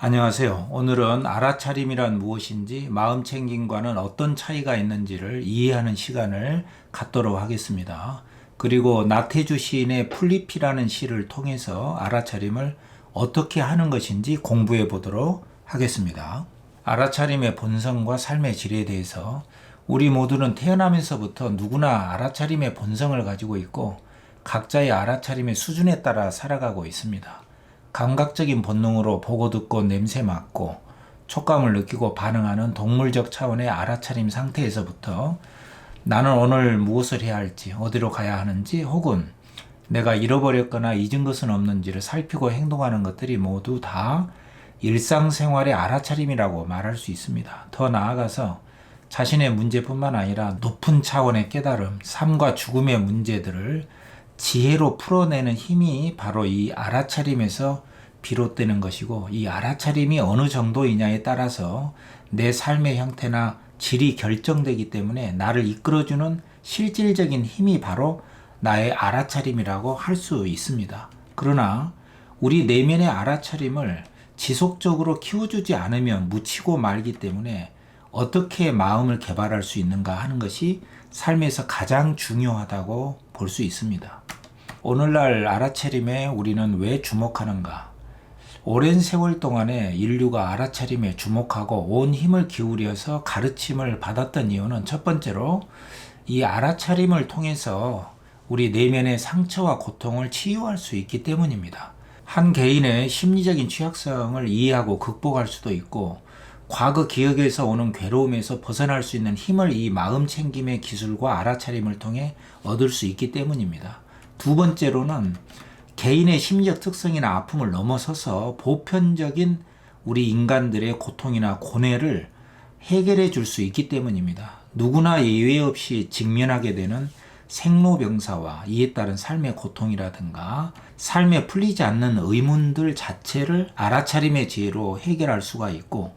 안녕하세요. 오늘은 알아차림이란 무엇인지, 마음챙김과는 어떤 차이가 있는지를 이해하는 시간을 갖도록 하겠습니다. 그리고 나태주 시인의 풀잎이라는 시를 통해서 알아차림을 어떻게 하는 것인지 공부해 보도록 하겠습니다. 알아차림의 본성과 삶의 질에 대해서 우리 모두는 태어나면서부터 누구나 알아차림의 본성을 가지고 있고 각자의 알아차림의 수준에 따라 살아가고 있습니다. 감각적인 본능으로 보고 듣고 냄새 맡고 촉감을 느끼고 반응하는 동물적 차원의 알아차림 상태에서부터 나는 오늘 무엇을 해야 할지, 어디로 가야 하는지, 혹은 내가 잃어버렸거나 잊은 것은 없는지를 살피고 행동하는 것들이 모두 다 일상생활의 알아차림이라고 말할 수 있습니다. 더 나아가서 자신의 문제뿐만 아니라 높은 차원의 깨달음, 삶과 죽음의 문제들을 지혜로 풀어내는 힘이 바로 이 알아차림에서 비롯되는 것이고, 이 알아차림이 어느 정도이냐에 따라서 내 삶의 형태나 질이 결정되기 때문에 나를 이끌어주는 실질적인 힘이 바로 나의 알아차림이라고 할 수 있습니다. 그러나 우리 내면의 알아차림을 지속적으로 키워주지 않으면 묻히고 말기 때문에 어떻게 마음을 개발할 수 있는가 하는 것이 삶에서 가장 중요하다고 볼 수 있습니다. 오늘날 알아차림에 우리는 왜 주목하는가? 오랜 세월 동안에 인류가 알아차림에 주목하고 온 힘을 기울여서 가르침을 받았던 이유는 첫 번째로 이 알아차림을 통해서 우리 내면의 상처와 고통을 치유할 수 있기 때문입니다. 한 개인의 심리적인 취약성을 이해하고 극복할 수도 있고, 과거 기억에서 오는 괴로움에서 벗어날 수 있는 힘을 이 마음챙김의 기술과 알아차림을 통해 얻을 수 있기 때문입니다. 두 번째로는 개인의 심리적 특성이나 아픔을 넘어서서 보편적인 우리 인간들의 고통이나 고뇌를 해결해 줄 수 있기 때문입니다. 누구나 예외 없이 직면하게 되는 생로병사와 이에 따른 삶의 고통이라든가 삶에 풀리지 않는 의문들 자체를 알아차림의 지혜로 해결할 수가 있고,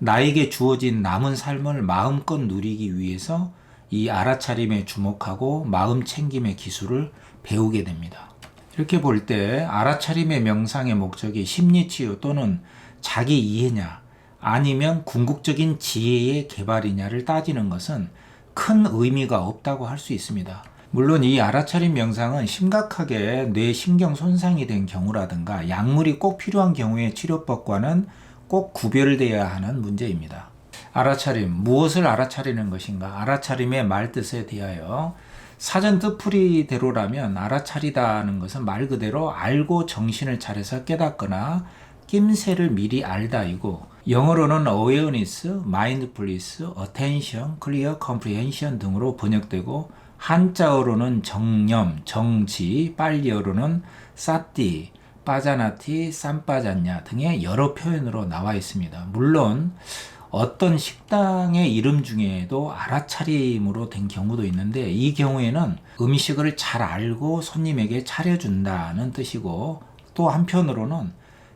나에게 주어진 남은 삶을 마음껏 누리기 위해서 이 알아차림에 주목하고 마음챙김의 기술을 배우게 됩니다. 이렇게 볼 때 알아차림의 명상의 목적이 심리치유 또는 자기 이해냐 아니면 궁극적인 지혜의 개발이냐를 따지는 것은 큰 의미가 없다고 할 수 있습니다. 물론 이 알아차림 명상은 심각하게 뇌 신경 손상이 된 경우라든가 약물이 꼭 필요한 경우의 치료법과는 꼭 구별되어야 하는 문제입니다. 알아차림, 무엇을 알아차리는 것인가? 알아차림의 말뜻에 대하여 사전 뜻풀이대로라면 알아차리다는 것은 말 그대로 알고 정신을 차려서 깨닫거나 낌새를 미리 알다이고, 영어로는 awareness, mindfulness, attention, clear comprehension 등으로 번역되고, 한자어로는 정념, 정지, 빨리어로는 사띠, 빠자나티, 쌈빠졌냐 등의 여러 표현으로 나와 있습니다. 물론 어떤 식당의 이름 중에도 알아차림으로 된 경우도 있는데, 이 경우에는 음식을 잘 알고 손님에게 차려준다는 뜻이고, 또 한편으로는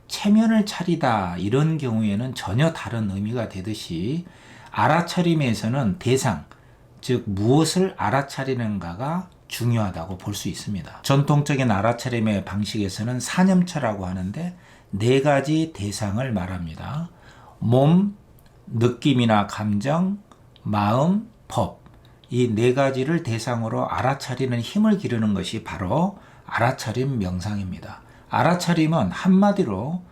체면을 차리다 이런 경우에는 전혀 다른 의미가 되듯이, 알아차림에서는 대상, 즉 무엇을 알아차리는가가 중요하다고 볼 수 있습니다. 전통적인 알아차림의 방식에서는 사념차라고 하는데 4가지 대상을 말합니다. 몸, 느낌이나 감정, 마음, 법, 이 4가지를 대상으로 알아차리는 힘을 기르는 것이 바로 알아차림 명상입니다. 알아차림은 한마디로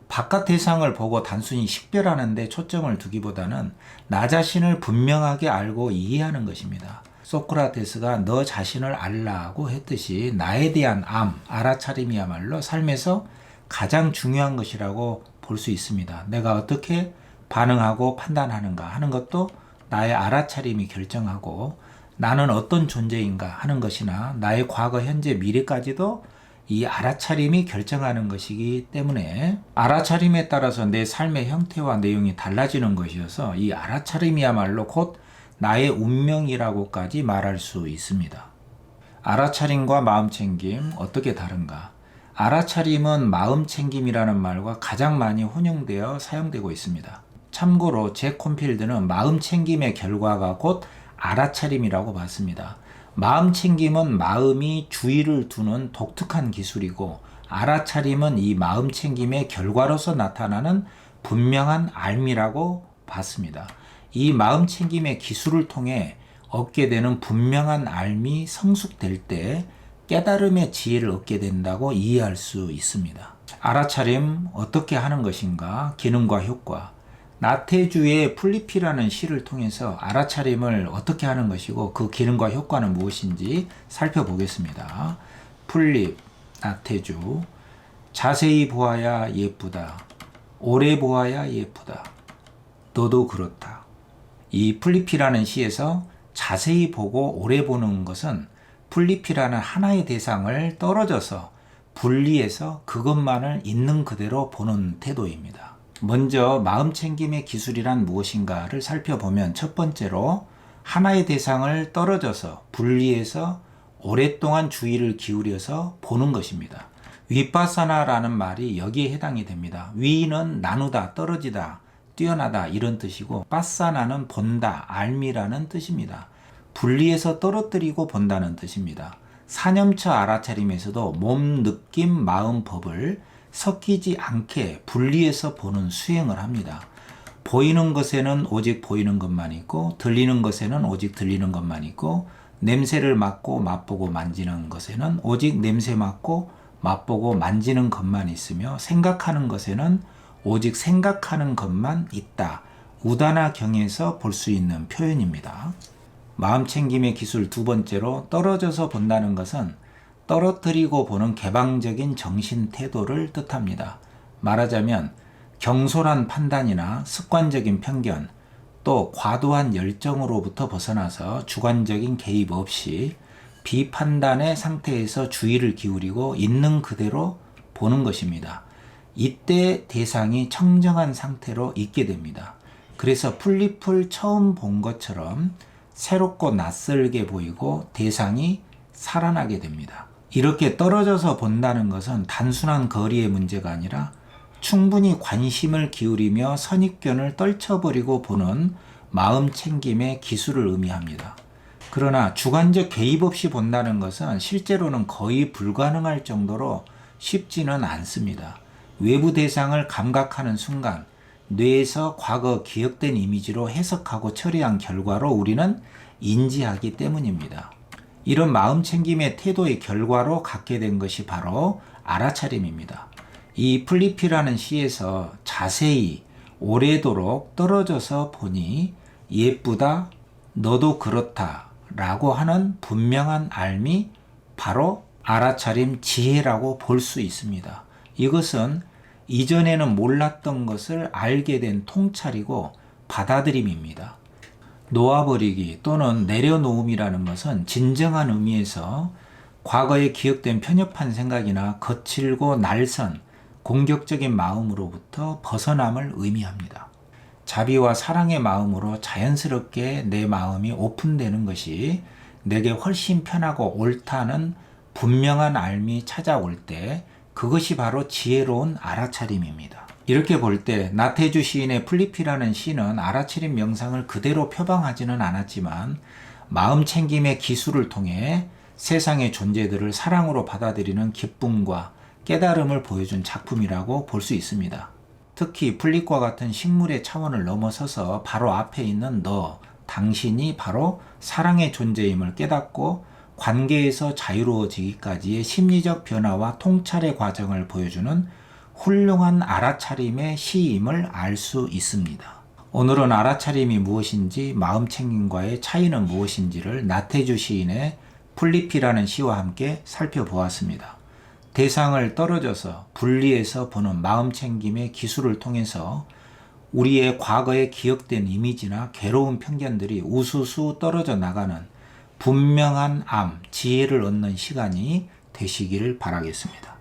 바깥 대상을 보고 단순히 식별하는 데 초점을 두기보다는 나 자신을 분명하게 알고 이해하는 것입니다. 소크라테스가 너 자신을 알라고 했듯이 나에 대한 알아차림이야말로 삶에서 가장 중요한 것이라고 볼 수 있습니다. 내가 어떻게 반응하고 판단하는가 하는 것도 나의 알아차림이 결정하고, 나는 어떤 존재인가 하는 것이나 나의 과거, 현재, 미래까지도 이 알아차림이 결정하는 것이기 때문에 알아차림에 따라서 내 삶의 형태와 내용이 달라지는 것이어서 이 알아차림이야말로 곧 나의 운명이라고까지 말할 수 있습니다. 알아차림과 마음챙김 어떻게 다른가? 알아차림은 마음챙김이라는 말과 가장 많이 혼용되어 사용되고 있습니다. 참고로 잭 콘필드는 마음챙김의 결과가 곧 알아차림이라고 봤습니다. 마음챙김은 마음이 주의를 두는 독특한 기술이고, 알아차림은 이 마음챙김의 결과로서 나타나는 분명한 알미라고 봤습니다. 이 마음챙김의 기술을 통해 얻게 되는 분명한 알미 성숙될 때 깨달음의 지혜를 얻게 된다고 이해할 수 있습니다. 알아차림 어떻게 하는 것인가? 기능과 효과. 나태주의 풀잎이라는 시를 통해서 알아차림을 어떻게 하는 것이고 그 기능과 효과는 무엇인지 살펴보겠습니다. 풀잎, 나태주. 자세히 보아야 예쁘다. 오래 보아야 예쁘다. 너도 그렇다. 이 풀잎이라는 시에서 자세히 보고 오래 보는 것은 풀잎이라는 하나의 대상을 떨어져서 분리해서 그것만을 있는 그대로 보는 태도입니다. 먼저 마음챙김의 기술이란 무엇인가를 살펴보면 첫 번째로 하나의 대상을 떨어져서 분리해서 오랫동안 주의를 기울여서 보는 것입니다. 위파사나라는 말이 여기에 해당이 됩니다. 위는 나누다, 떨어지다, 뛰어나다 이런 뜻이고 파사나는 본다, 알미라는 뜻입니다. 분리해서 떨어뜨리고 본다는 뜻입니다. 사념처 알아차림에서도 몸, 느낌, 마음, 법을 섞이지 않게 분리해서 보는 수행을 합니다. 보이는 것에는 오직 보이는 것만 있고 들리는 것에는 오직 들리는 것만 있고 냄새를 맡고 맛보고 만지는 것에는 오직 냄새 맡고 맛보고 만지는 것만 있으며 생각하는 것에는 오직 생각하는 것만 있다. 우다나경에서 볼 수 있는 표현입니다. 마음챙김의 기술 두 번째로 떨어져서 본다는 것은 떨어뜨리고 보는 개방적인 정신 태도를 뜻합니다. 말하자면 경솔한 판단이나 습관적인 편견, 또 과도한 열정으로부터 벗어나서 주관적인 개입 없이 비판단의 상태에서 주의를 기울이고 있는 그대로 보는 것입니다. 이때 대상이 청정한 상태로 있게 됩니다. 그래서 풀잎을 처음 본 것처럼 새롭고 낯설게 보이고 대상이 살아나게 됩니다. 이렇게 떨어져서 본다는 것은 단순한 거리의 문제가 아니라 충분히 관심을 기울이며 선입견을 떨쳐버리고 보는 마음챙김의 기술을 의미합니다. 그러나 주관적 개입 없이 본다는 것은 실제로는 거의 불가능할 정도로 쉽지는 않습니다. 외부 대상을 감각하는 순간 뇌에서 과거 기억된 이미지로 해석하고 처리한 결과로 우리는 인지하기 때문입니다. 이런 마음챙김의 태도의 결과로 갖게 된 것이 바로 알아차림입니다. 이 풀잎이라는 시에서 자세히 오래도록 떨어져서 보니 예쁘다, 너도 그렇다 라고 하는 분명한 알미 바로 알아차림 지혜라고 볼 수 있습니다. 이것은 이전에는 몰랐던 것을 알게 된 통찰이고 받아들임입니다. 놓아버리기 또는 내려놓음이라는 것은 진정한 의미에서 과거에 기억된 편협한 생각이나 거칠고 날선 공격적인 마음으로부터 벗어남을 의미합니다. 자비와 사랑의 마음으로 자연스럽게 내 마음이 오픈되는 것이 내게 훨씬 편하고 옳다는 분명한 알미 찾아올 때 그것이 바로 지혜로운 알아차림입니다. 이렇게 볼 때 나태주 시인의 풀잎이라는 시는 알아차림 명상을 그대로 표방하지는 않았지만 마음챙김의 기술을 통해 세상의 존재들을 사랑으로 받아들이는 기쁨과 깨달음을 보여준 작품이라고 볼 수 있습니다. 특히 풀잎과 같은 식물의 차원을 넘어서서 바로 앞에 있는 너, 당신이 바로 사랑의 존재임을 깨닫고 관계에서 자유로워지기까지의 심리적 변화와 통찰의 과정을 보여주는 훌륭한 알아차림의 시임을 알 수 있습니다. 오늘은 알아차림이 무엇인지 마음챙김과의 차이는 무엇인지를 나태주 시인의 풀잎이라는 시와 함께 살펴보았습니다. 대상을 떨어져서 분리해서 보는 마음챙김의 기술을 통해서 우리의 과거에 기억된 이미지나 괴로운 편견들이 우수수 떨어져 나가는 분명한 지혜를 얻는 시간이 되시기를 바라겠습니다.